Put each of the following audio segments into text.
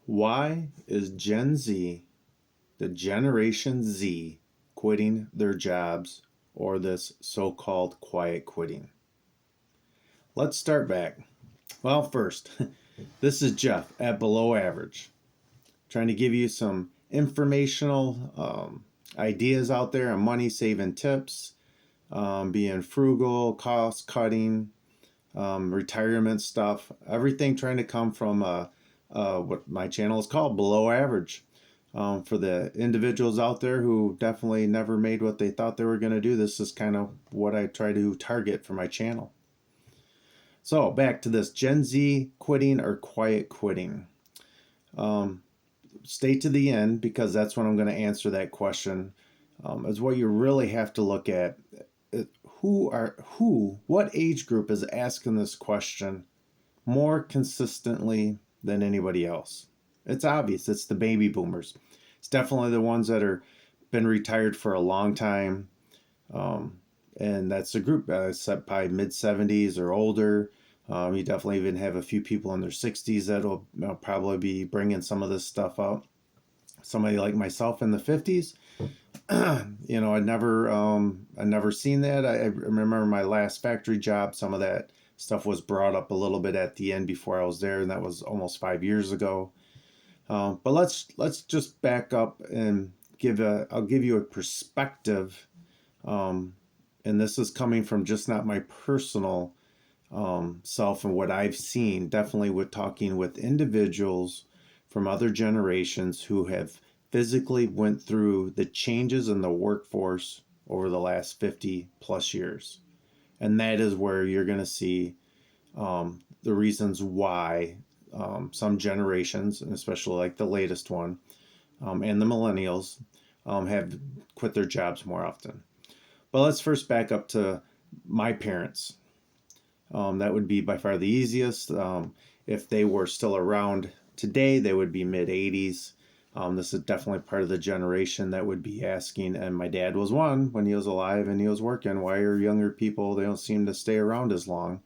Why is Gen Z, the Generation Z, quitting their jobs or this so called quiet quitting? Let's start back. Well, first, this is Jeff at Below Average, trying to give you some informational ideas out there on money saving tips, being frugal, cost cutting, retirement stuff, everything trying to come from what my channel is called Below Average. For the individuals out there who definitely never made what they thought they were going to do, this is kind of what I try to target for my channel. So back to this Gen Z quitting or quiet quitting. Stay to the end because that's when I'm going to answer that question. Is what you really have to look at. What age group is asking this question more consistently than anybody else? It's obvious. It's the baby boomers. It's definitely the ones that are been retired for a long time, and that's the group set by mid 70s or older. You definitely even have a few people in their 60s that'll probably be bringing some of this stuff up. Somebody like myself in the 50s, I never seen that. I remember my last factory job. Some of that stuff was brought up a little bit at the end before I was there, and that was almost 5 years ago. But let's just back up and I'll give you a perspective, and this is coming from just not my personal self and what I've seen. Definitely with talking with individuals from other generations who have physically went through the changes in the workforce over the last 50 plus years. And that is where you're going to see the reasons why some generations, and especially like the latest one, and the millennials, have quit their jobs more often. But let's first back up to my parents. That would be by far the easiest. If they were still around today, they would be mid 80s. This is definitely part of the generation that would be asking, and my dad was one when he was alive and he was working. Why are younger people, they don't seem to stay around as long?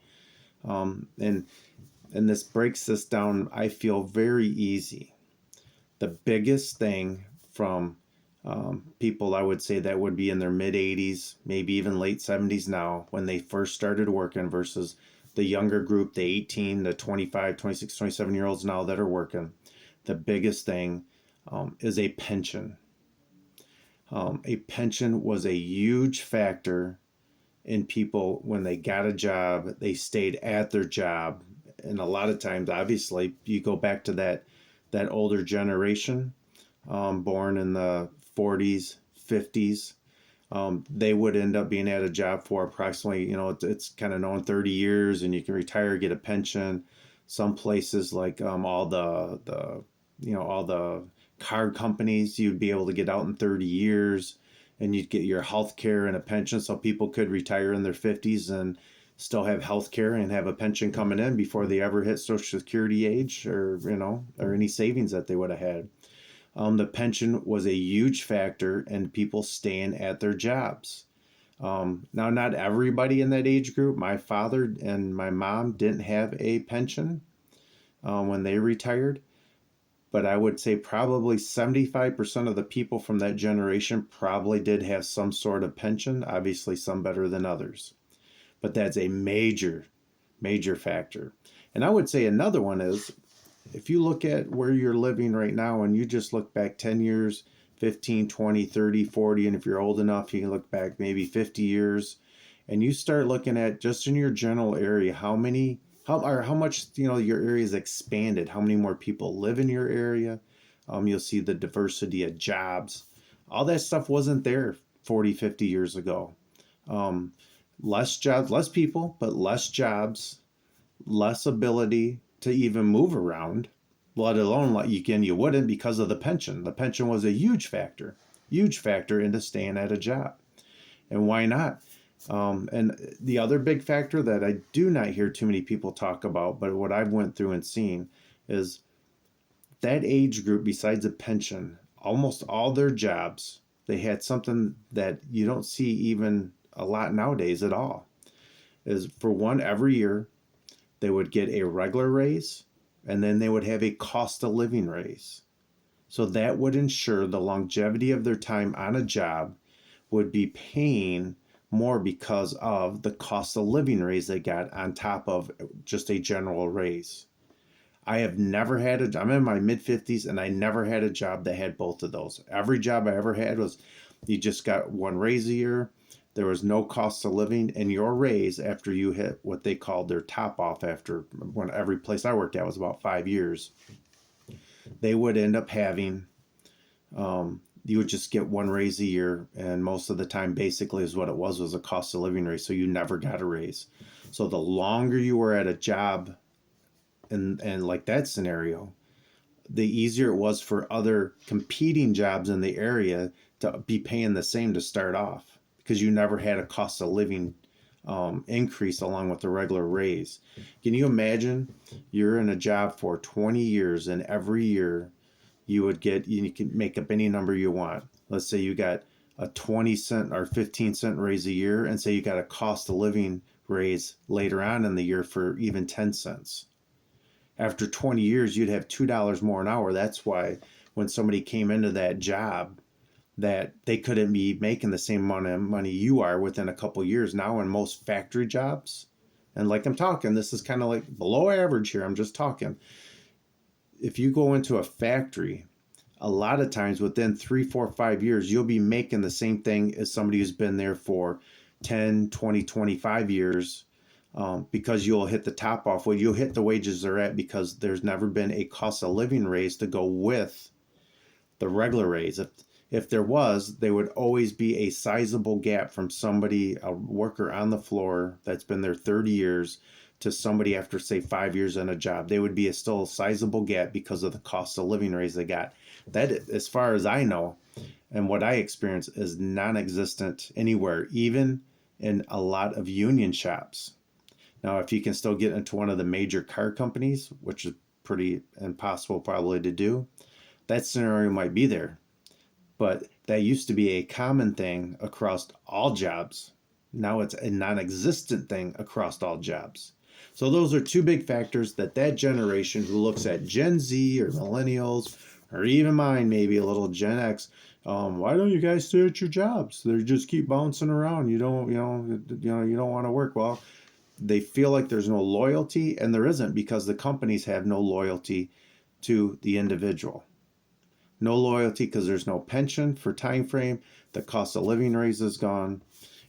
And this breaks this down, I feel, very easy. The biggest thing from people I would say that would be in their mid 80s, maybe even late 70s now, when they first started working versus the younger group, the 18, the 25, 26, 27-year-olds now that are working. The biggest thing is a pension. A pension was a huge factor in people when they got a job, they stayed at their job. And a lot of times, obviously, you go back to that older generation, born in the 40s, 50s. They would end up being at a job for approximately, it's kind of known 30 years, and you can retire, get a pension. Some places like all the card companies, you'd be able to get out in 30 years, and you'd get your health care and a pension, so people could retire in their 50s and still have health care and have a pension coming in before they ever hit Social Security age, or any savings that they would have had. The pension was a huge factor in people staying at their jobs. Now, not everybody in that age group. My father and my mom didn't have a pension when they retired, but I would say probably 75% of the people from that generation probably did have some sort of pension, obviously some better than others. But that's a major, major factor. And I would say another one is, if you look at where you're living right now and you just look back 10 years, 15, 20, 30, 40, and if you're old enough, you can look back maybe 50 years, and you start looking at just in your general area, how much, your area is expanded, how many more people live in your area. You'll see the diversity of jobs. All that stuff wasn't there 40, 50 years ago. Less jobs, less people, but less jobs, less ability to even move around, let alone you wouldn't because of the pension. The pension was a huge factor into staying at a job. And why not? And the other big factor that I do not hear too many people talk about, but what I've went through and seen, is that age group, besides a pension, almost all their jobs, they had something that you don't see even a lot nowadays at all. Is, for one, every year they would get a regular raise and then they would have a cost of living raise. So that would ensure the longevity of their time on a job would be paying more because of the cost of living raise they got on top of just a general raise. I have never had I'm in my mid 50s and I never had a job that had both of those. Every job I ever had was you just got one raise a year. There was no cost of living, and your raise after you hit what they called their top off after when every place I worked at was about 5 years, they would end up having you would just get one raise a year, and most of the time basically is what it was a cost of living raise, so you never got a raise. So the longer you were at a job and like that scenario, the easier it was for other competing jobs in the area to be paying the same to start off, because you never had a cost of living increase along with the regular raise. Can you imagine you're in a job for 20 years and every year you can make up any number you want. Let's say you got a 20 cent or 15 cent raise a year, and say you got a cost of living raise later on in the year for even 10 cents. After 20 years, you'd have $2 more an hour. That's why when somebody came into that job, that they couldn't be making the same amount of money you are within a couple years. Now in most factory jobs, and like I'm talking, this is kind of like below average here, I'm just talking. If you go into a factory, a lot of times within 3, 4, 5 years, you'll be making the same thing as somebody who's been there for 10, 20, 25 years, because you'll hit the top off. Well, you'll hit the wages they're at because there's never been a cost of living raise to go with the regular raise. If there was, there would always be a sizable gap from somebody, a worker on the floor that's been there 30 years, to somebody after, say, 5 years in a job. They would be still a sizable gap because of the cost of living raise they got. That, as far as I know, and what I experience, is non-existent anywhere, even in a lot of union shops. Now, if you can still get into one of the major car companies, which is pretty impossible probably to do, that scenario might be there. But that used to be a common thing across all jobs. Now it's a non-existent thing across all jobs. So those are two big factors that generation who looks at Gen Z or millennials, or even mine, maybe a little Gen X, why don't you guys stay at your jobs? They just keep bouncing around. You don't want to work. Well, they feel like there's no loyalty, and there isn't, because the companies have no loyalty to the individual. No loyalty because there's no pension for time frame. The cost of living raise is gone.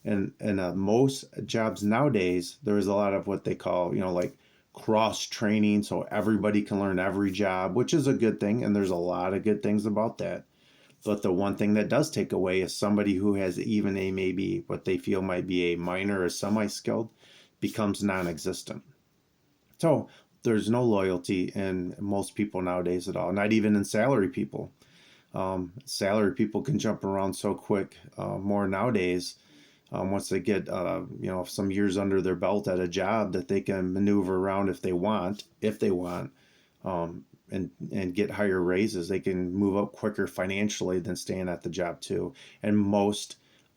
And most jobs nowadays, there is a lot of what they call, like cross training, so everybody can learn every job, which is a good thing. And there's a lot of good things about that. But the one thing that does take away is somebody who has even a maybe what they feel might be a minor or semi-skilled becomes non-existent. So there's no loyalty in most people nowadays at all, not even in salary people. Salary people can jump around so quick, more nowadays, once they get some years under their belt at a job, that they can maneuver around if they want, and get higher raises. They can move up quicker financially than staying at the job too. And most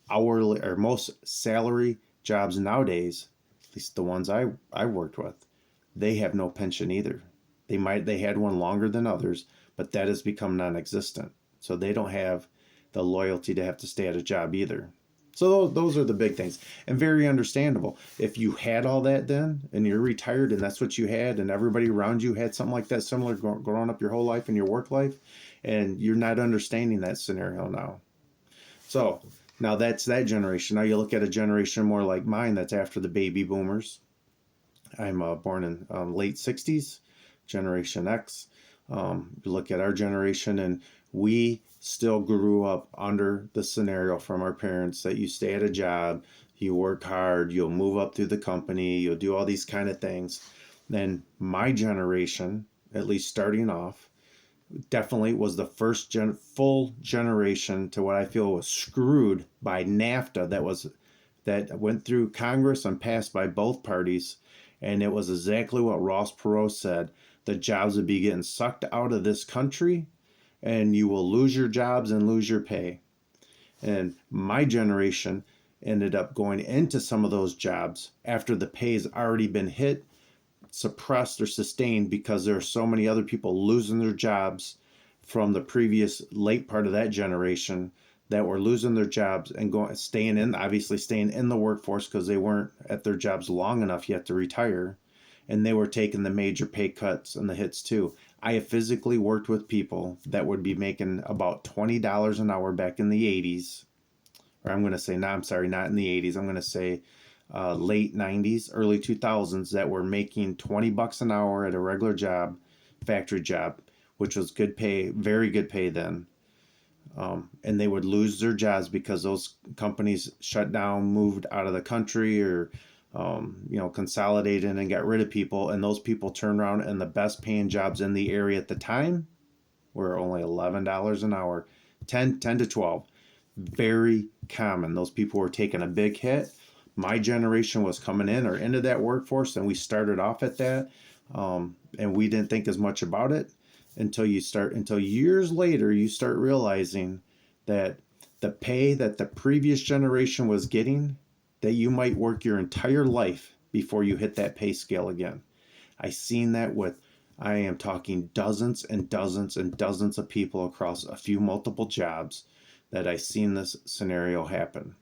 hourly or most salary jobs nowadays, at least the ones I worked with, they have no pension either. They had one longer than others, but that has become non-existent. So they don't have the loyalty to have to stay at a job either. So those are the big things, and very understandable. If you had all that then, and you're retired and that's what you had, and everybody around you had something like that similar growing up your whole life in your work life, and you're not understanding that scenario now. So now that's that generation. Now you look at a generation more like mine, that's after the baby boomers. I'm born in late 60s, Generation X. You look at our generation, and we still grew up under the scenario from our parents that you stay at a job, you work hard, you'll move up through the company, you'll do all these kind of things. Then my generation, at least starting off, definitely was the first full generation to what I feel was screwed by NAFTA, that went through Congress and passed by both parties. And it was exactly what Ross Perot said. The jobs would be getting sucked out of this country, and you will lose your jobs and lose your pay. And my generation ended up going into some of those jobs after the pay has already been hit, suppressed or sustained because there are so many other people losing their jobs from the previous late part of that generation that were losing their jobs and staying in the workforce because they weren't at their jobs long enough yet to retire, and they were taking the major pay cuts and the hits too. I have physically worked with people that would be making about $20 an hour back in the 80s, or I'm going to say, no, I'm sorry, not in the 80s. I'm going to say late 90s, early 2000s, that were making $20 an hour at a regular job, factory job, which was good pay, very good pay then. And they would lose their jobs because those companies shut down, moved out of the country, or consolidated and got rid of people. And those people turned around, and the best paying jobs in the area at the time were only $11 an hour, 10 to 12. Very common. Those people were taking a big hit. My generation was coming in or into that workforce, and we started off at that, and we didn't think as much about it until years later you start realizing that the pay that the previous generation was getting, that you might work your entire life before you hit that pay scale again. I seen that with, I am talking dozens and dozens and dozens of people across a few multiple jobs that I seen this scenario happen.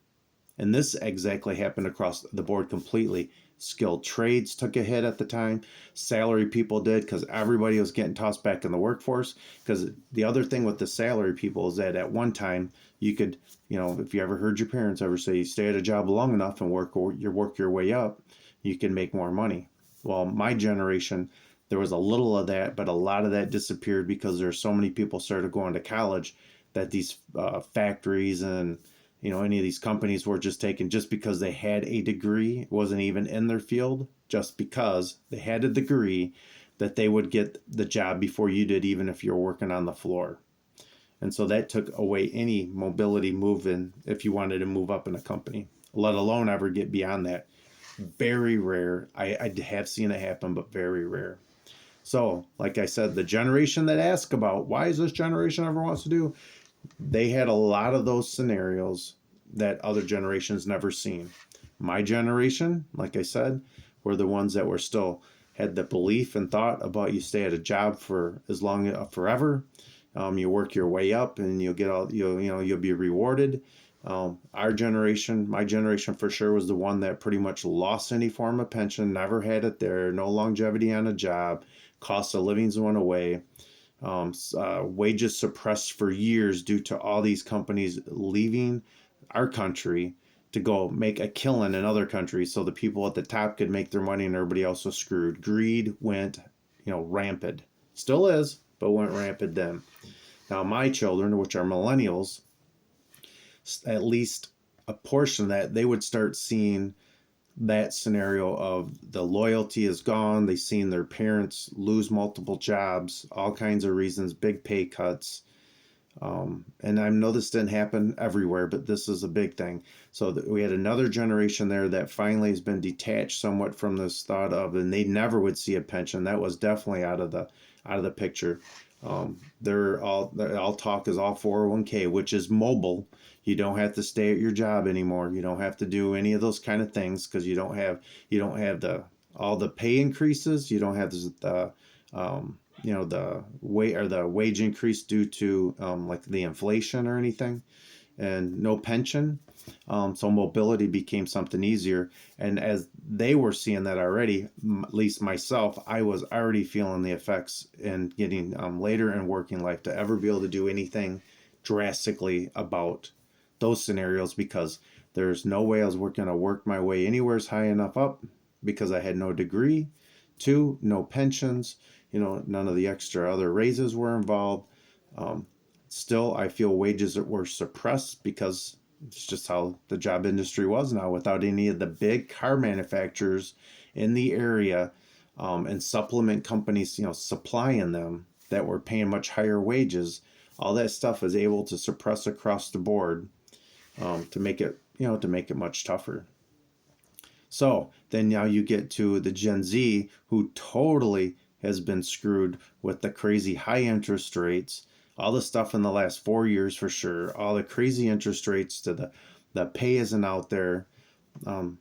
And this exactly happened across the board completely. Skilled trades took a hit at the time. Salary people did, because everybody was getting tossed back in the workforce. Because the other thing with the salary people is that at one time you could, if you ever heard your parents ever say, you stay at a job long enough and work your way up, you can make more money. Well, my generation, there was a little of that, but a lot of that disappeared because there are so many people started going to college that these factories and any of these companies were just taken just because they had a degree. It wasn't even in their field, just because they had a degree, that they would get the job before you did, even if you're working on the floor. And so that took away any mobility moving if you wanted to move up in a company, let alone ever get beyond that. Very rare. I have seen it happen, but very rare. So, like I said, the generation that asked about why is this generation ever wants to do, they had a lot of those scenarios that other generations never seen. My generation, like I said, were the ones that were still had the belief and thought about you stay at a job for as long forever. You work your way up and you'll get you'll be rewarded. Our generation, my generation for sure, was the one that pretty much lost any form of pension, never had it there, no longevity on a job, cost of livings went away. Wages suppressed for years due to all these companies leaving our country to go make a killing in other countries so the people at the top could make their money and everybody else was screwed. Greed went, rampant. Still is, but went rampant then. Now my children, which are millennials, at least a portion of that, they would start seeing that scenario of the loyalty is gone. They've seen their parents lose multiple jobs, all kinds of reasons, big pay cuts. And I know this didn't happen everywhere, but this is a big thing. So we had another generation there that finally has been detached somewhat from this thought of, and they never would see a pension. That was definitely out of the picture. They're all talk is all 401k, which is mobile. You don't have to stay at your job anymore. You don't have to do any of those kind of things because you don't have all the pay increases. You don't have the the wage increase due to like the inflation or anything, and no pension. So mobility became something easier. And as they were seeing that already, at least myself, I was already feeling the effects and getting later in working life to ever be able to do anything drastically about those scenarios, because there's no way I was going to work my way anywhere high enough up because I had no degree. 2, no pensions, none of the extra other raises were involved. Still, I feel wages that were suppressed because it's just how the job industry was now, without any of the big car manufacturers in the area and supplement companies, supplying them that were paying much higher wages. All that stuff is able to suppress across the board to make it much tougher. So then now you get to the Gen Z, who totally has been screwed with the crazy high interest rates, all the stuff in the last 4 years for sure, all the crazy interest rates to the pay isn't out there, and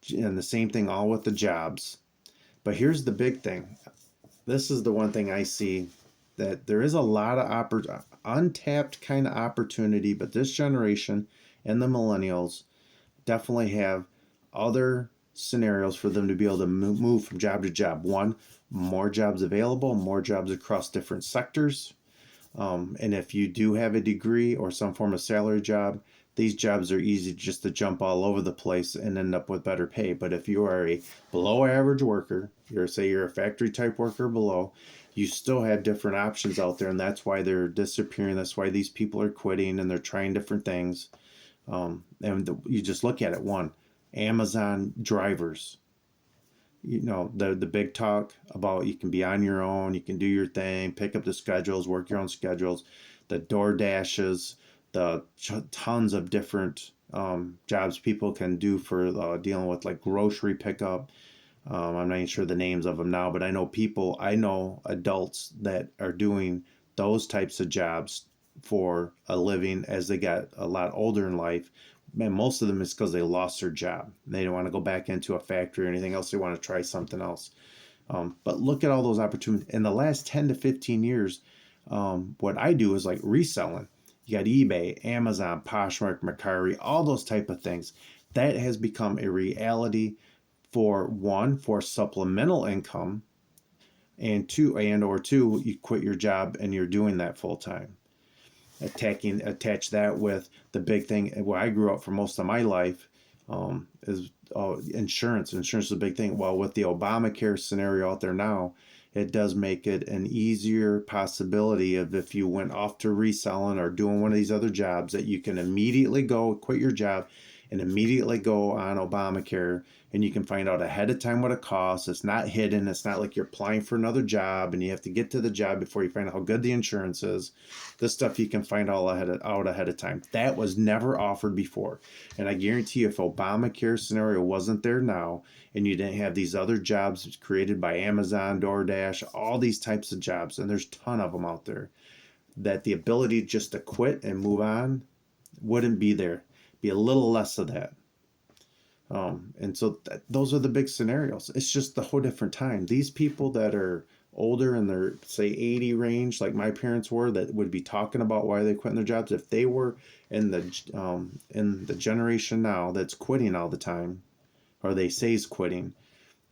the same thing all with the jobs. But here's the big thing. This is the one thing I see, that there is a lot of untapped kind of opportunity, but this generation and the millennials definitely have other scenarios for them to be able to move from job to job. One, more jobs available, more jobs across different sectors. And if you do have a degree or some form of salary job, these jobs are easy just to jump all over the place and end up with better pay. But if you are a below average worker, you're a factory type worker below, you still have different options out there, and that's why they're disappearing. That's why these people are quitting and they're trying different things. You just look at it. One, Amazon drivers. The big talk about you can be on your own, you can do your thing, pick up the schedules, work your own schedules, the door dashes, the tons of different jobs people can do for dealing with like grocery pickup. I'm not even sure the names of them now, but I know adults that are doing those types of jobs for a living as they got a lot older in life. And most of them is because they lost their job. They don't want to go back into a factory or anything else. They want to try something else. But look at all those opportunities. In the last 10 to 15 years, what I do is like reselling. You got eBay, Amazon, Poshmark, Mercari, all those type of things. That has become a reality for supplemental income, and two, you quit your job and you're doing that full time. Attach that with the big thing where I grew up for most of my life, is insurance. Insurance is a big thing. Well, with the Obamacare scenario out there now, it does make it an easier possibility of if you went off to reselling or doing one of these other jobs, that you can immediately go quit your job and immediately go on Obamacare, and you can find out ahead of time what it costs. It's not hidden. It's not like you're applying for another job and you have to get to the job before you find out how good the insurance is. This stuff you can find out ahead of time. That was never offered before. And I guarantee you, if Obamacare scenario wasn't there now, and you didn't have these other jobs created by Amazon, DoorDash, all these types of jobs, and there's a ton of them out there, that the ability just to quit and move on wouldn't be there. Be a little less of that. And so those are the big scenarios. It's just the whole different time. These people that are older in their, say, 80 range, like my parents were, that would be talking about why they quit their jobs, if they were in the generation now that's quitting all the time, or they say is quitting,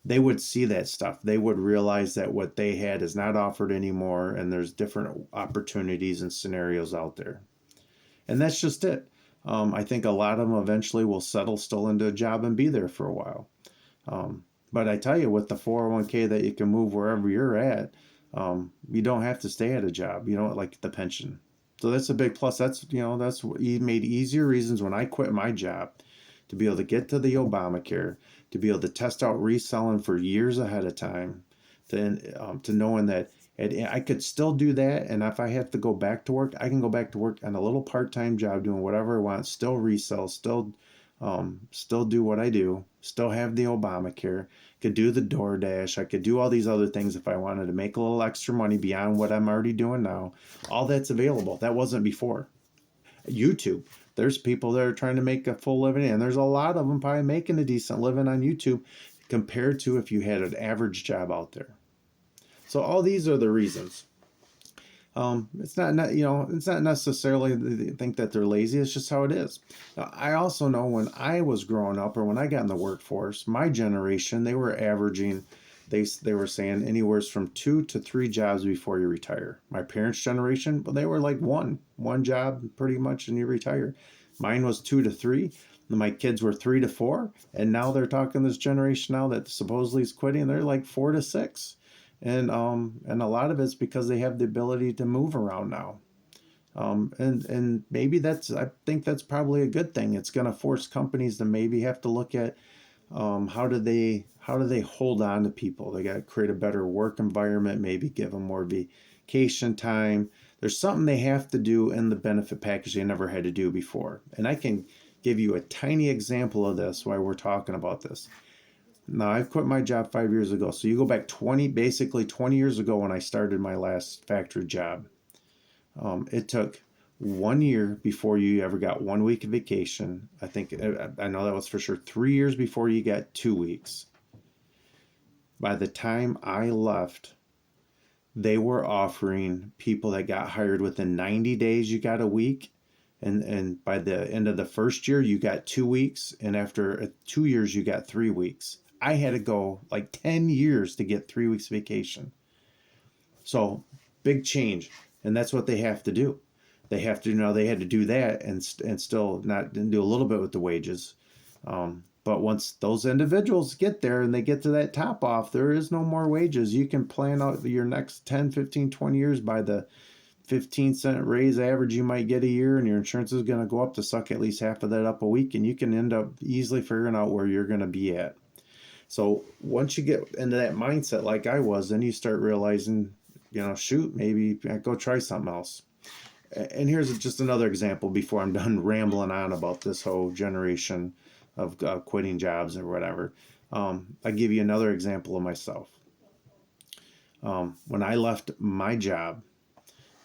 they would see that stuff. They would realize that what they had is not offered anymore, and there's different opportunities and scenarios out there. And that's just it. I think a lot of them eventually will settle still into a job and be there for a while. But I tell you, with the 401k that you can move wherever you're at, you don't have to stay at a job. You don't like the pension. So that's a big plus. That's made easier reasons when I quit my job to be able to get to the Obamacare, to be able to test out reselling for years ahead of time, to knowing that I could still do that. And if I have to go back to work, I can go back to work on a little part-time job doing whatever I want, still resell, still do what I do, still have the Obamacare, could do the DoorDash, I could do all these other things if I wanted to make a little extra money beyond what I'm already doing now. All that's available. That wasn't before. YouTube. There's people that are trying to make a full living, and there's a lot of them probably making a decent living on YouTube compared to if you had an average job out there. So all these are the reasons. It's not necessarily think that they're lazy. It's just how it is. Now, I also know when I was growing up, or when I got in the workforce, my generation, they were averaging, they were saying anywhere from 2 to 3 jobs before you retire. My parents' generation, well, they were like one job pretty much and you retire. Mine was 2 to 3. My kids were 3 to 4, and now they're talking, this generation now that supposedly is quitting, they're like 4 to 6. And a lot of it's because they have the ability to move around now. And maybe I think that's probably a good thing. It's going to force companies to maybe have to look at how do they hold on to people. They got to create a better work environment, maybe give them more vacation time. There's something they have to do in the benefit package they never had to do before. And I can give you a tiny example of this while we're talking about this. Now, I've quit my job 5 years ago. So you go back basically 20 years ago when I started my last factory job. It took 1 year before you ever got 1 week of vacation. I know that was for sure 3 years before you got 2 weeks. By the time I left, they were offering people that got hired within 90 days, you got a week. And by the end of the first year, you got 2 weeks. And after 2 years, you got 3 weeks. I had to go like 10 years to get 3 weeks vacation. So big change. And that's what they have to do. They have to, they had to do that and still not do a little bit with the wages. But once those individuals get there and they get to that top off, there is no more wages. You can plan out your next 10, 15, 20 years by the 15-cent raise average you might get a year, and your insurance is going to go up to suck at least half of that up a week, and you can end up easily figuring out where you're going to be at. So once you get into that mindset like I was, then you start realizing, shoot, maybe I go try something else. And here's just another example before I'm done rambling on about this whole generation of quitting jobs or whatever. I'll give you another example of myself. When I left my job,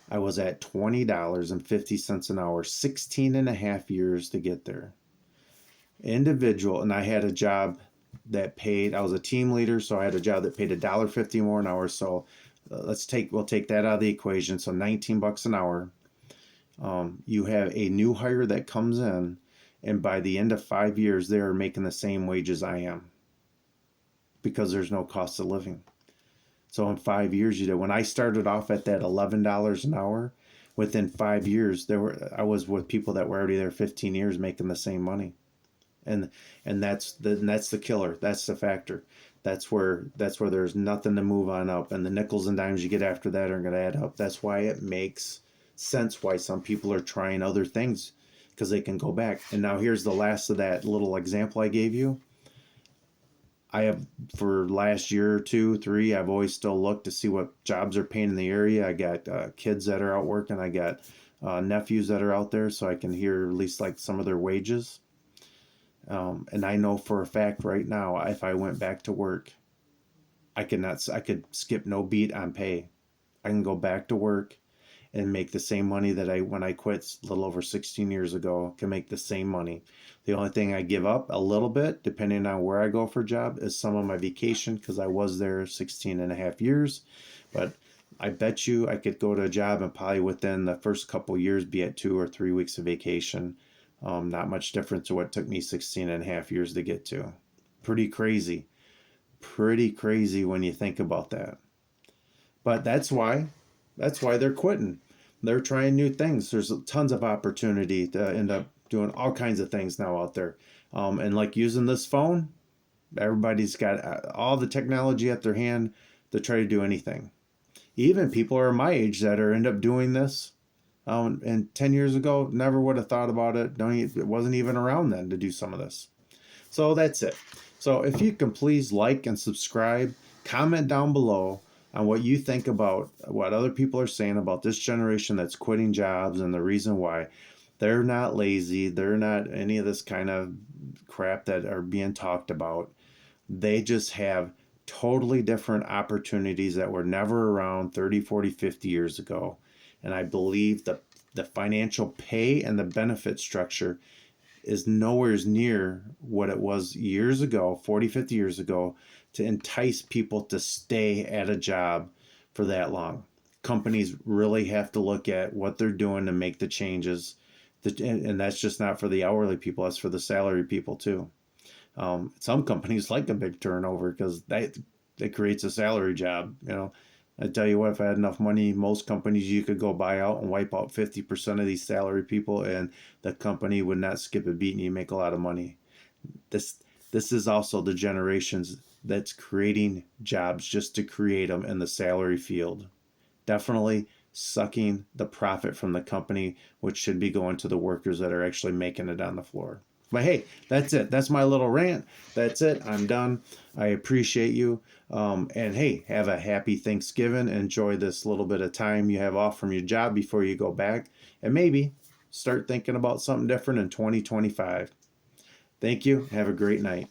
I was at $20.50 an hour, 16 and a half years to get there. Individual, and I had a job that paid, I was a team leader, so I had a job that paid $1.50 more an hour. So we'll take that out of the equation. So $19 an hour. You have a new hire that comes in, and by the end of 5 years, they are making the same wages I am because there's no cost of living. So in 5 years, when I started off at that $11 an hour, within 5 years, I was with people that were already there 15 years making the same money. And that's the killer. That's the factor. That's where there's nothing to move on up. And the nickels and dimes you get after that are going to add up. That's why it makes sense why some people are trying other things, because they can go back. And now here's the last of that little example I gave you. I have, for last year or 2, 3, I've always still looked to see what jobs are paying in the area. I got kids that are out working. I got nephews that are out there, so I can hear at least like some of their wages. And I know for a fact right now, if I went back to work, I could skip no beat on pay. I can go back to work and make the same money that when I quit a little over 16 years ago, can make the same money. The only thing I give up a little bit, depending on where I go for a job, is some of my vacation, because I was there 16 and a half years. But I bet you I could go to a job and probably within the first couple years be at 2 or 3 weeks of vacation. Not much different to what took me 16 and a half years to get to. Pretty crazy. Pretty crazy when you think about that. But that's why they're quitting. They're trying new things. There's tons of opportunity to end up doing all kinds of things now out there. And like using this phone, everybody's got all the technology at their hand to try to do anything. Even people are my age that end up doing this. And 10 years ago, never would have thought about it. It wasn't even around then to do some of this. So that's it. So if you can please like and subscribe, comment down below on what you think about what other people are saying about this generation that's quitting jobs and the reason why. They're not lazy. They're not any of this kind of crap that are being talked about. They just have totally different opportunities that were never around 30, 40, 50 years ago. And I believe the financial pay and the benefit structure is nowhere near what it was years ago, 40, 50 years ago, to entice people to stay at a job for that long. Companies really have to look at what they're doing to make the changes. And that's just not for the hourly people, that's for the salary people too. Some companies like a big turnover because it creates a salary job. I tell you what, if I had enough money, most companies you could go buy out and wipe out 50% of these salary people, and the company would not skip a beat, and you make a lot of money. This is also the generations that's creating jobs just to create them in the salary field. Definitely sucking the profit from the company, which should be going to the workers that are actually making it on the floor. But hey, that's it. That's my little rant. That's it. I'm done. I appreciate you. And hey, have a happy Thanksgiving. Enjoy this little bit of time you have off from your job before you go back. And maybe start thinking about something different in 2025. Thank you. Have a great night.